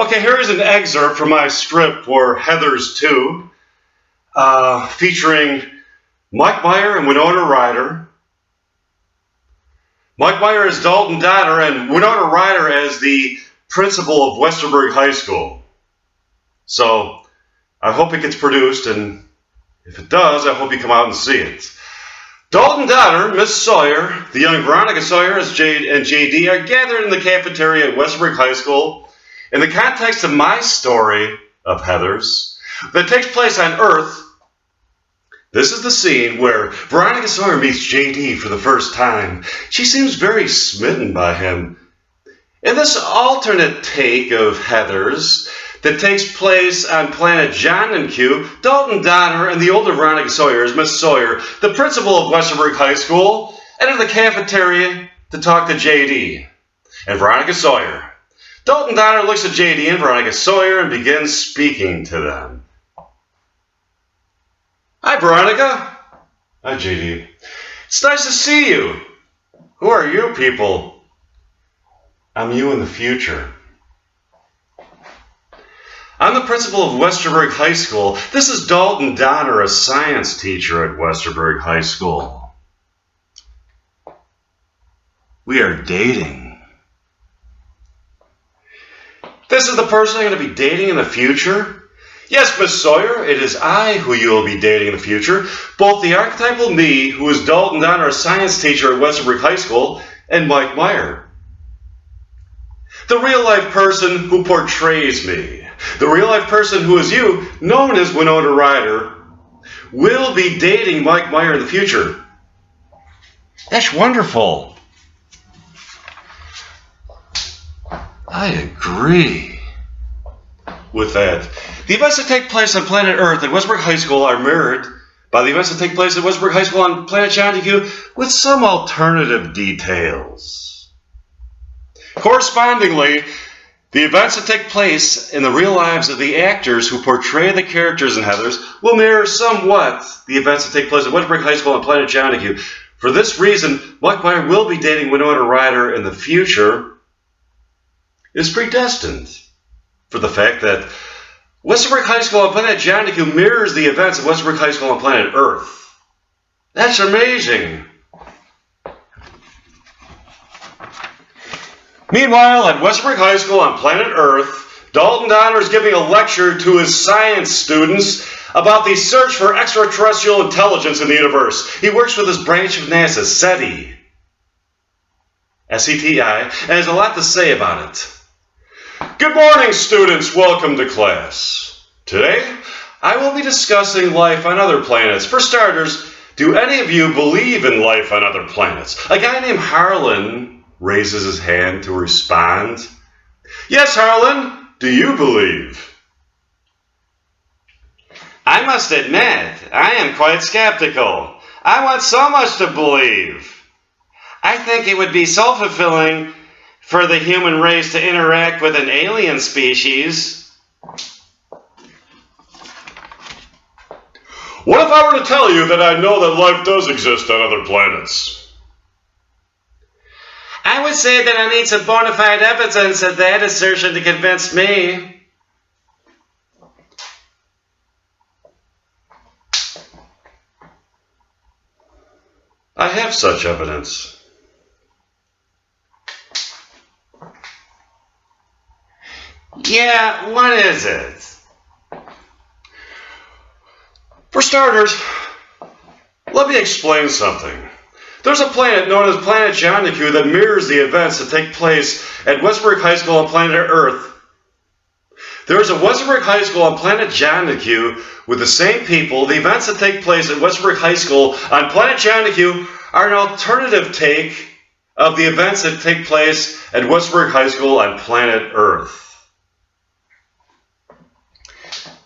Okay, here is an excerpt from my script for Heathers 2, featuring Mike Meyer and Winona Ryder. Mike Meyer as Dalton Donner and Winona Ryder as the principal of Westerberg High School. So, I hope it gets produced, and if it does, I hope you come out and see it. Dalton Donner, Miss Sawyer, the young Veronica Sawyer and JD are gathered in the cafeteria at Westerberg High School in the context of my story of Heathers that takes place on Earth. This is the scene where Veronica Sawyer meets JD for the first time. She seems very smitten by him. In this alternate take of Heathers that takes place on planet John and Q, Dalton Donner and the older Veronica Sawyer as Miss Sawyer, the principal of Westerberg High School, enter the cafeteria to talk to JD and Veronica Sawyer. Dalton Donner looks at JD and Veronica Sawyer and begins speaking to them. Hi, Veronica. Hi, JD. It's nice to see you. Who are you people? I'm you in the future. I'm the principal of Westerberg High School. This is Dalton Donner, a science teacher at Westerberg High School. We are dating. This is the person I'm going to be dating in the future? Yes, Miss Sawyer, it is I who you will be dating in the future. Both the archetypal me, who is Dalton Donner, a science teacher at Westerberg High School, and Mike Meyer, the real-life person who portrays me. The real-life person who is you, known as Winona Ryder, will be dating Mike Meyer in the future. That's wonderful. I agree with that. The events that take place on planet Earth at Westerberg High School are mirrored by the events that take place at Westerberg High School on planet John Q with some alternative details. Correspondingly, the events that take place in the real lives of the actors who portray the characters in Heathers will mirror somewhat the events that take place at Westerberg High School on planet John Q. For this reason, Mike Meyer will be dating Winona Ryder in the future is predestined for the fact that Westerberg High School on planet John Q mirrors the events of Westerberg High School on planet Earth. That's amazing. Meanwhile, at Westerberg High School on planet Earth, Dalton Donner is giving a lecture to his science students about the search for extraterrestrial intelligence in the universe. He works with his branch of NASA, SETI, S-E-T-I, and has a lot to say about it. Good morning, students. Welcome to class. Today, I will be discussing life on other planets. For starters, do any of you believe in life on other planets? A guy named Harlan raises his hand to respond. Yes, Harlan, do you believe? I must admit, I am quite skeptical. I want so much to believe. I think it would be self-fulfilling for the human race to interact with an alien species. What if I were to tell you that I know that life does exist on other planets? I would say that I need some bona fide evidence of that assertion to convince me. I have such evidence. Yeah, what is it? For starters, let me explain something. There's a planet known as planet John Q that mirrors the events that take place at Westerberg High School on planet Earth. There is a Westerberg High School on planet John Q with the same people. The events that take place at Westerberg High School on planet John Q are an alternative take of the events that take place at Westerberg High School on planet Earth.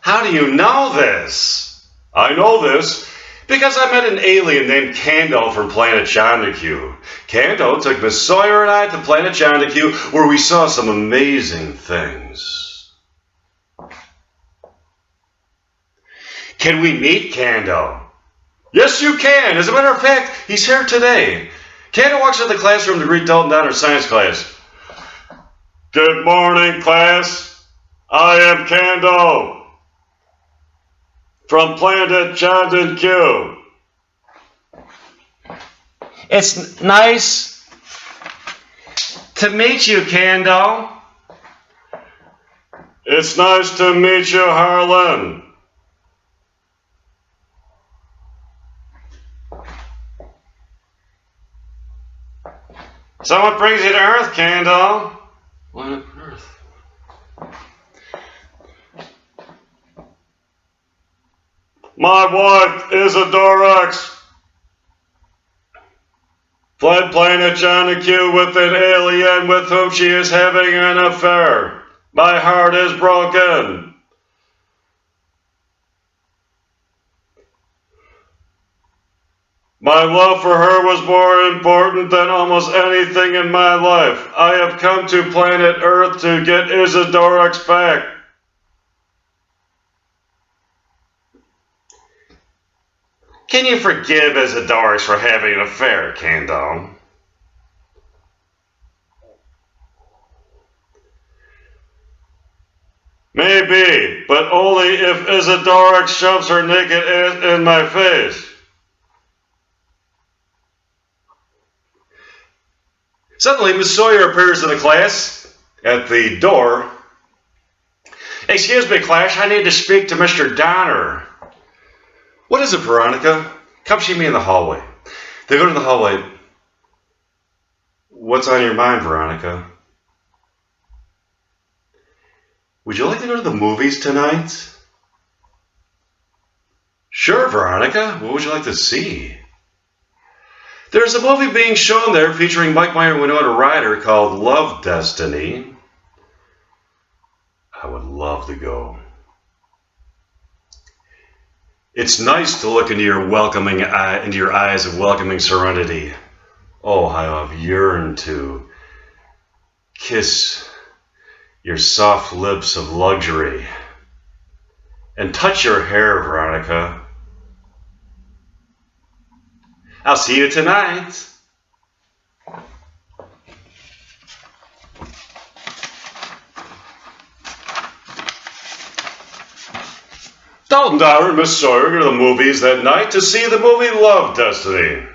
How do you know this? I know this because I met an alien named Kando from planet John Q. Kando took Miss Sawyer and I to planet John Q, where we saw some amazing things. Can we meet Kando? Yes, you can. As a matter of fact, he's here today. Kando walks into the classroom to greet Dalton Donner's science class. Good morning, class. I am Cando from Planet Jonathan Q. It's nice to meet you, Cando. It's nice to meet you, Harlan. So what brings you to Earth, Cando? What on earth? My wife, Isadora X, fled Planet John Q with an alien with whom she is having an affair. My heart is broken. My love for her was more important than almost anything in my life. I have come to planet Earth to get Isadora X back. Can you forgive Isadora X for having an affair, Cando? Maybe, but only if Isadora X shoves her naked ass in my face. Suddenly, Miss Sawyer appears in the class at the door. Excuse me, class, I need to speak to Mr. Donner. What is it, Veronica? Come see me in the hallway. They go to the hallway. What's on your mind, Veronica? Would you like to go to the movies tonight? Sure, Veronica. What would you like to see? There's a movie being shown there featuring Mike Meyer and Winona Ryder called Love Destiny. I would love to go. It's nice to look into your eyes of welcoming serenity. Oh, how I've yearned to kiss your soft lips of luxury and touch your hair, Veronica. I'll see you tonight. Dalton Downer and Miss Sawyer go to the movies that night to see the movie Love Destiny,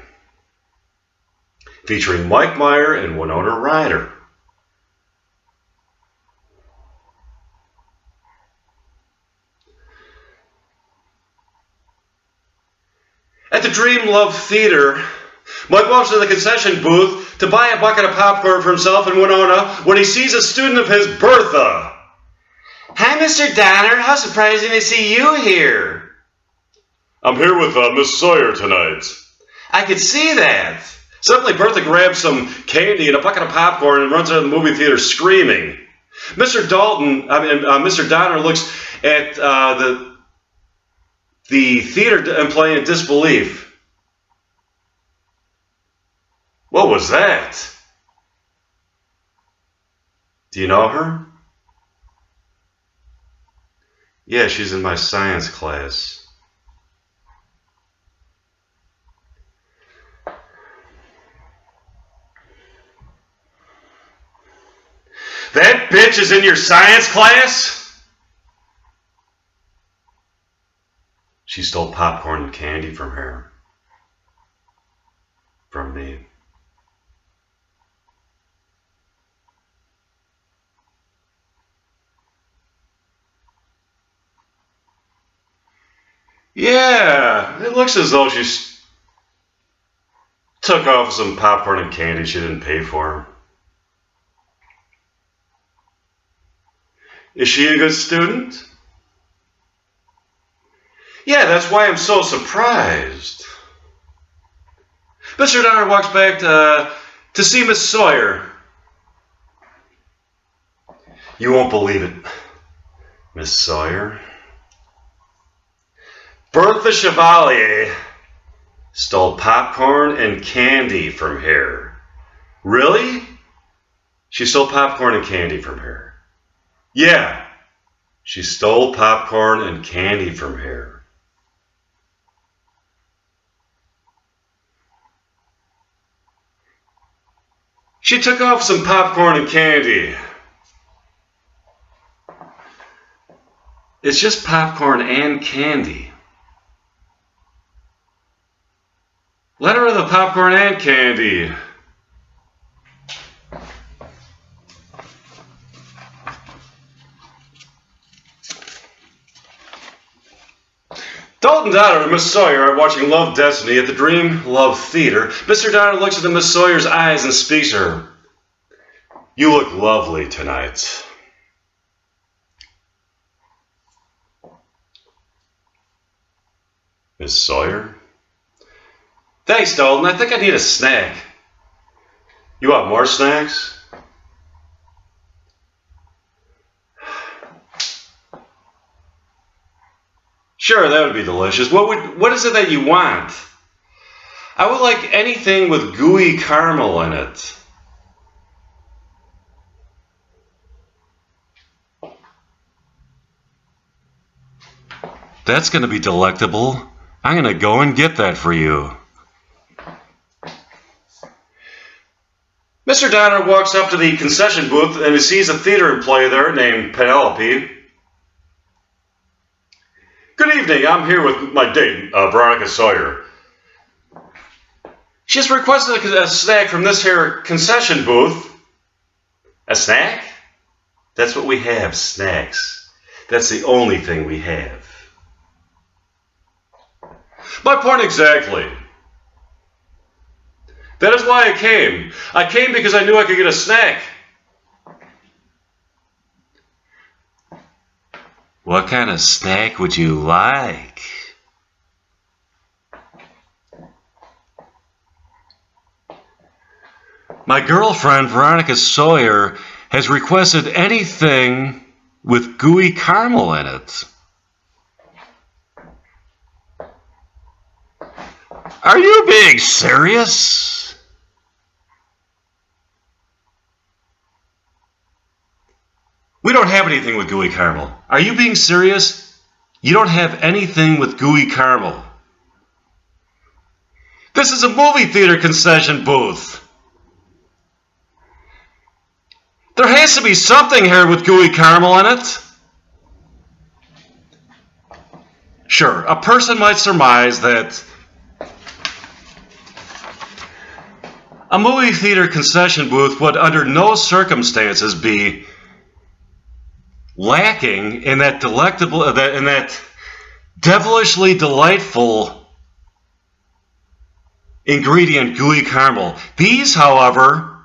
featuring Mike Meyer and Winona Ryder. At the Dream Love Theater, Mike walks to the concession booth to buy a bucket of popcorn for himself and Winona when he sees a student of his, Bertha. Hi, Mr. Donner. How surprising to see you here. I'm here with Miss Sawyer tonight. I could see that. Suddenly, Bertha grabs some candy and a bucket of popcorn and runs out of the movie theater screaming. Mr. Donner looks at the theater employee in disbelief. What was that? Do you know her? Yeah, she's in my science class. That bitch is in your science class? She stole popcorn and candy from her. From me. Yeah, it looks as though she took off some popcorn and candy she didn't pay for. Is she a good student? Yeah, that's why I'm so surprised. Mr. Donner walks back to see Miss Sawyer. You won't believe it, Miss Sawyer. Bertha Chevalier stole popcorn and candy from here. Really? She stole popcorn and candy from here. Yeah, she stole popcorn and candy from here. She took off some popcorn and candy. It's just popcorn and candy. Let her have the popcorn and candy. Dalton Donner and Miss Sawyer are watching Love Destiny at the Dream Love Theater. Mr. Donner looks into Miss Sawyer's eyes and speaks to her. You look lovely tonight. Miss Sawyer? Thanks, Dalton. I think I need a snack. You want more snacks? Sure, that would be delicious. What is it that you want? I would like anything with gooey caramel in it. That's going to be delectable. I'm going to go and get that for you. Mr. Donner walks up to the concession booth and he sees a theater employee there named Penelope. Good evening, I'm here with my date, Veronica Sawyer. She's requested a snack from this here concession booth. A snack? That's what we have, snacks. That's the only thing we have. My point exactly. That is why I came. I came because I knew I could get a snack. What kind of snack would you like? My girlfriend, Veronica Sawyer, has requested anything with gooey caramel in it. Are you being serious? We don't have anything with gooey caramel. Are you being serious? You don't have anything with gooey caramel. This is a movie theater concession booth. There has to be something here with gooey caramel in it. Sure, a person might surmise that a movie theater concession booth would under no circumstances be lacking in that devilishly delightful ingredient, gooey caramel. These, however,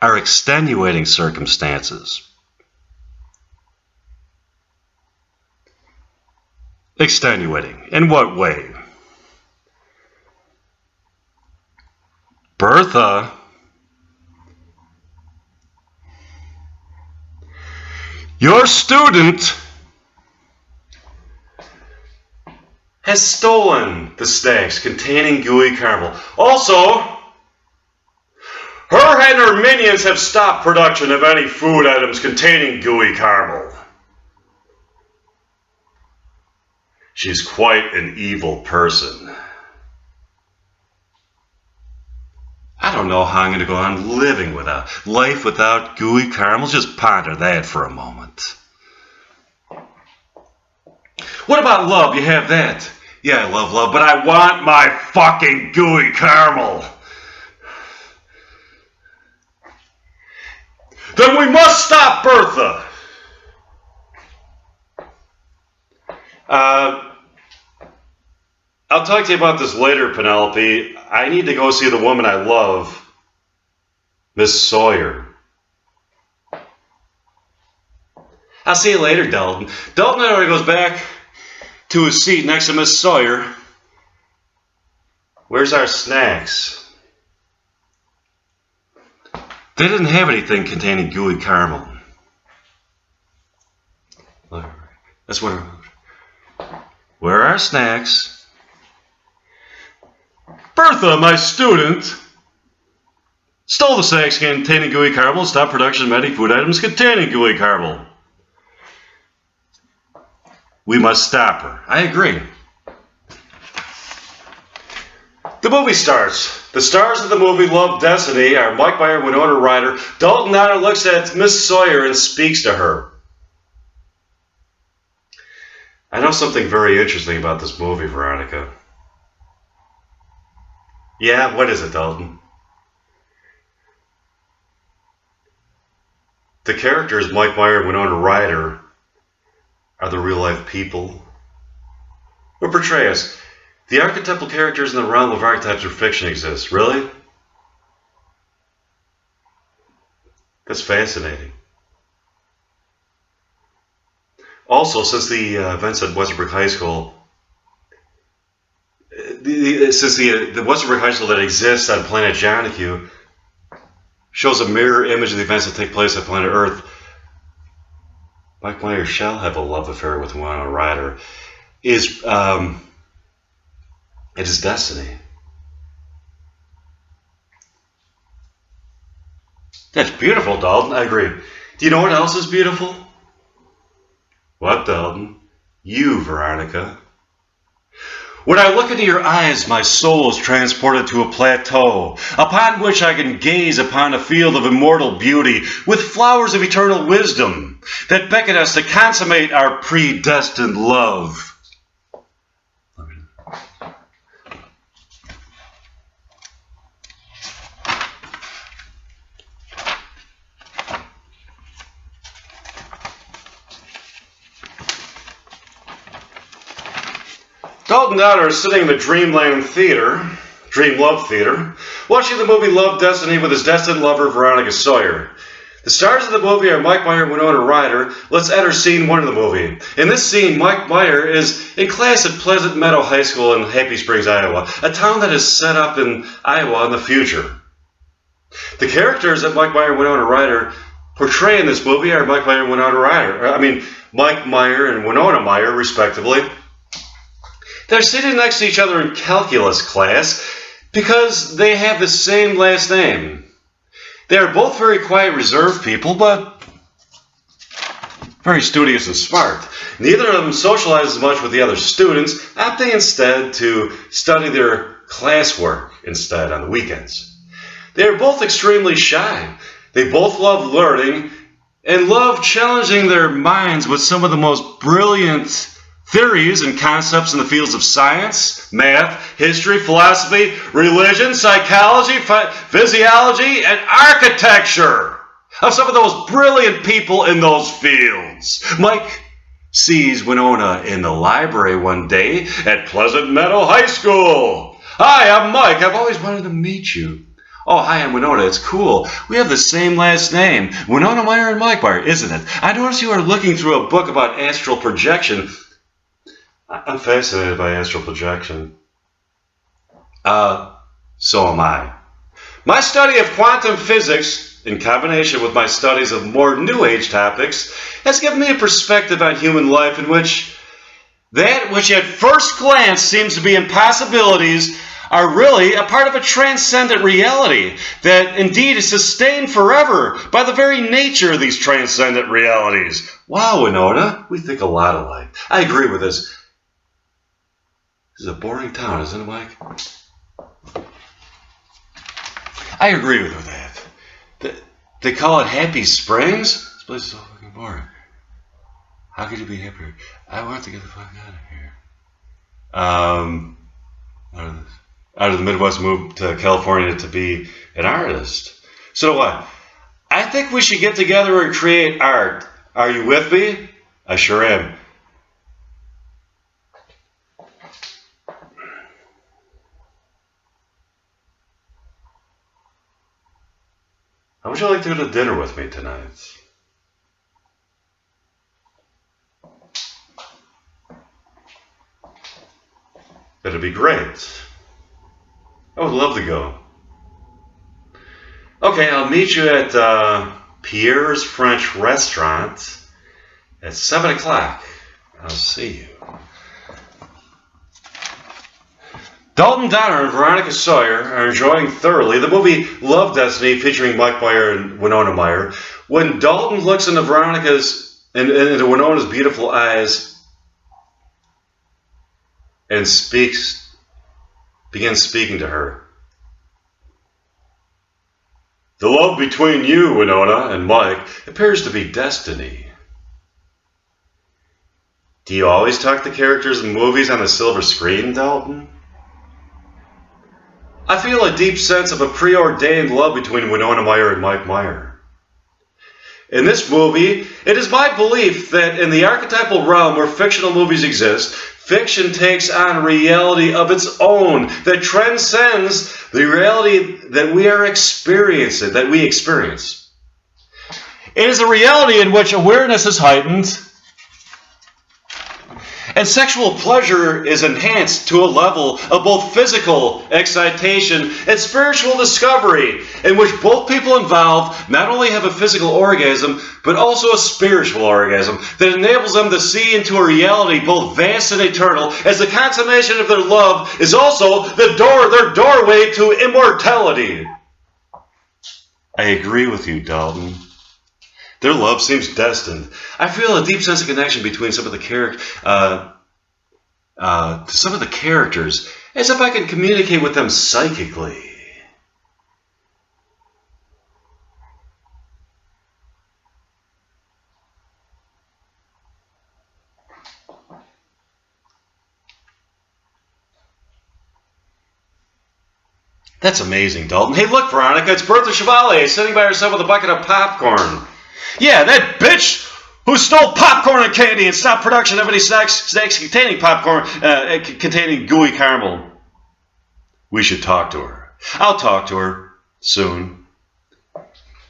are extenuating circumstances. Extenuating. In what way? Bertha, your student has stolen the snacks containing gooey caramel. Also, her and her minions have stopped production of any food items containing gooey caramel. She's quite an evil person. I don't know how I'm going to go on living without life without gooey caramel. Just ponder that for a moment. What about love? You have that? Yeah, I love love, but I want my fucking gooey caramel. Then we must stop Bertha. I'll talk to you about this later, Penelope. I need to go see the woman I love, Miss Sawyer. I'll see you later, Dalton. Dalton anyway goes back to his seat next to Miss Sawyer. Where's our snacks? They didn't have anything containing gooey caramel. That's what. Where are our snacks? Bertha, my student, stole the snacks containing gooey caramel and stopped production of any food items containing gooey caramel. We must stop her. I agree. The movie starts. The stars of the movie Love Destiny are Mike Meyer, Winona Ryder. Dalton Donner looks at Miss Sawyer and speaks to her. I know something very interesting about this movie, Veronica. Yeah, what is it, Dalton? The characters Mike Meyer and Winona Ryder are the real-life people who portray us. The archetypal characters in the realm of archetypes or fiction exist. Really? That's fascinating. Also, since the events at Westbrook High School, since the Westbrook High School that exists on planet Jonahue shows a mirror image of the events that take place on planet Earth, Mike Myers shall have a love affair with Winona Ryder. It is destiny. That's beautiful, Dalton. I agree. Do you know what else is beautiful? What, Dalton? You, Veronica. When I look into your eyes, my soul is transported to a plateau, upon which I can gaze upon a field of immortal beauty, with flowers of eternal wisdom, that beckon us to consummate our predestined love. Dalton and Donna are sitting in the Dreamland Theater, Dream Love Theater, watching the movie Love Destiny with his destined lover, Veronica Sawyer. The stars of the movie are Mike Meyer and Winona Ryder. Let's enter scene 1 of the movie. In this scene, Mike Meyer is in class at Pleasant Meadow High School in Happy Springs, Iowa, a town that is set up in Iowa in the future. The characters that Mike Meyer and Winona Ryder portray in this movie are Mike Meyer and Mike Meyer and Winona Meyer, respectively. They're sitting next to each other in calculus class because they have the same last name. They are both very quiet, reserved people, but very studious and smart. Neither of them socializes much with the other students, opting instead to study their classwork instead on the weekends. They are both extremely shy. They both love learning and love challenging their minds with some of the most brilliant theories and concepts in the fields of science, math, history, philosophy, religion, psychology, physiology, and architecture of some of those brilliant people in those fields. Mike sees Winona in the library one day at Pleasant Meadow High School. Hi, I'm Mike. I've always wanted to meet you. Oh, hi, I'm Winona. It's cool. We have the same last name, Winona Meyer and Mike Meyer, isn't it? I notice you are looking through a book about astral projection. I'm fascinated by astral projection. So am I. My study of quantum physics, in combination with my studies of more New Age topics, has given me a perspective on human life in which that which at first glance seems to be impossibilities are really a part of a transcendent reality that indeed is sustained forever by the very nature of these transcendent realities. Wow, Winona, we think a lot alike. I agree with this. This is a boring town, isn't it, Mike? I agree with that. They call it Happy Springs? This place is so fucking boring. How could you be happier? I want to get the fuck out of here. Out of the Midwest, moved to California to be an artist. So what? I think we should get together and create art. Are you with me? I sure am. How would you like to go to dinner with me tonight? That'd be great. I would love to go. Okay, I'll meet you at Pierre's French Restaurant at 7 o'clock. I'll see you. Dalton Donner and Veronica Sawyer are enjoying thoroughly the movie Love Destiny featuring Mike Meyer and Winona Meyer. When Dalton looks into into Winona's beautiful eyes and begins speaking to her. The love between you, Winona, and Mike appears to be destiny. Do you always talk to characters in movies on the silver screen, Dalton? I feel a deep sense of a preordained love between Winona Meyer and Mike Meyer. In this movie, it is my belief that in the archetypal realm where fictional movies exist, fiction takes on reality of its own that transcends the reality that we are experiencing, that we experience. It is a reality in which awareness is heightened and sexual pleasure is enhanced to a level of both physical excitation and spiritual discovery, in which both people involved not only have a physical orgasm, but also a spiritual orgasm that enables them to see into a reality both vast and eternal, as the consummation of their love is also their doorway to immortality. I agree with you, Dalton. Their love seems destined. I feel a deep sense of connection between some of the characters, as if I can communicate with them psychically. That's amazing, Dalton. Hey, look, Veronica, it's Bertha Chevalier sitting by herself with a bucket of popcorn. Yeah, that bitch who stole popcorn and candy and stopped production of any snacks containing popcorn, containing gooey caramel. We should talk to her. I'll talk to her soon.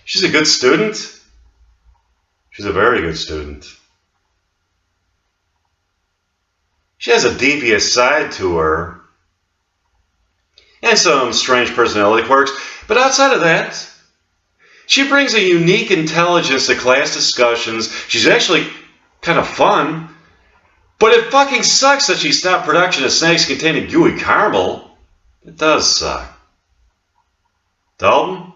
She's a good student. She's a very good student. She has a devious side to her and some strange personality quirks, but outside of that, she brings a unique intelligence to class discussions. She's actually kind of fun. But it fucking sucks that she stopped production of snacks containing gooey caramel. It does suck. Dalton?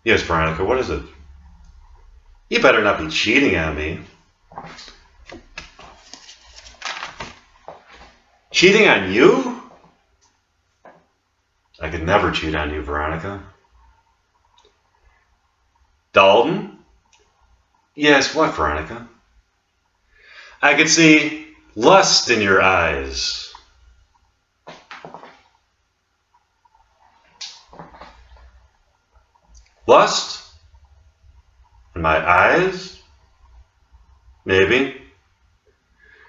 Yes, Veronica, what is it? You better not be cheating on me. Cheating on you? I could never cheat on you, Veronica. Dalton? Yes, what, Veronica? I could see lust in your eyes. Lust? In my eyes? Maybe.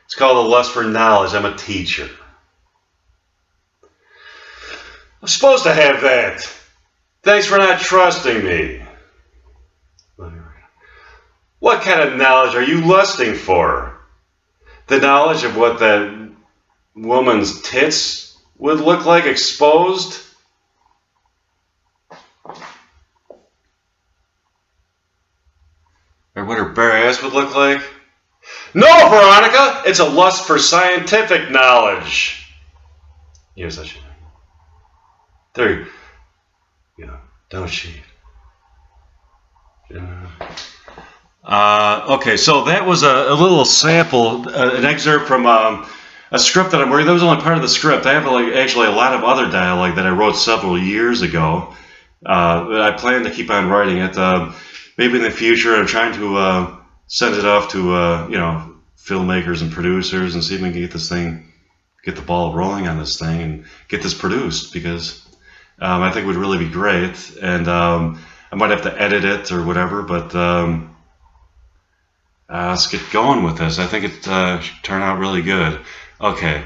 It's called a lust for knowledge. I'm a teacher. I'm supposed to have that. Thanks for not trusting me. What kind of knowledge are you lusting for? The knowledge of what that woman's tits would look like exposed? Or what her bare ass would look like? No, Veronica! It's a lust for scientific knowledge. Yes, I should. There you go. Don't cheat. Okay, so that was a little sample, an excerpt from a script that I'm working. That was only part of the script. I have actually a lot of other dialogue that I wrote several years ago. I plan to keep on writing it. Maybe in the future, I'm trying to send it off to filmmakers and producers and see if we can get the ball rolling on this thing and get this produced, because I think it would really be great. And I might have to edit it or whatever, but let's get going with this. I think it should turn out really good. Okay.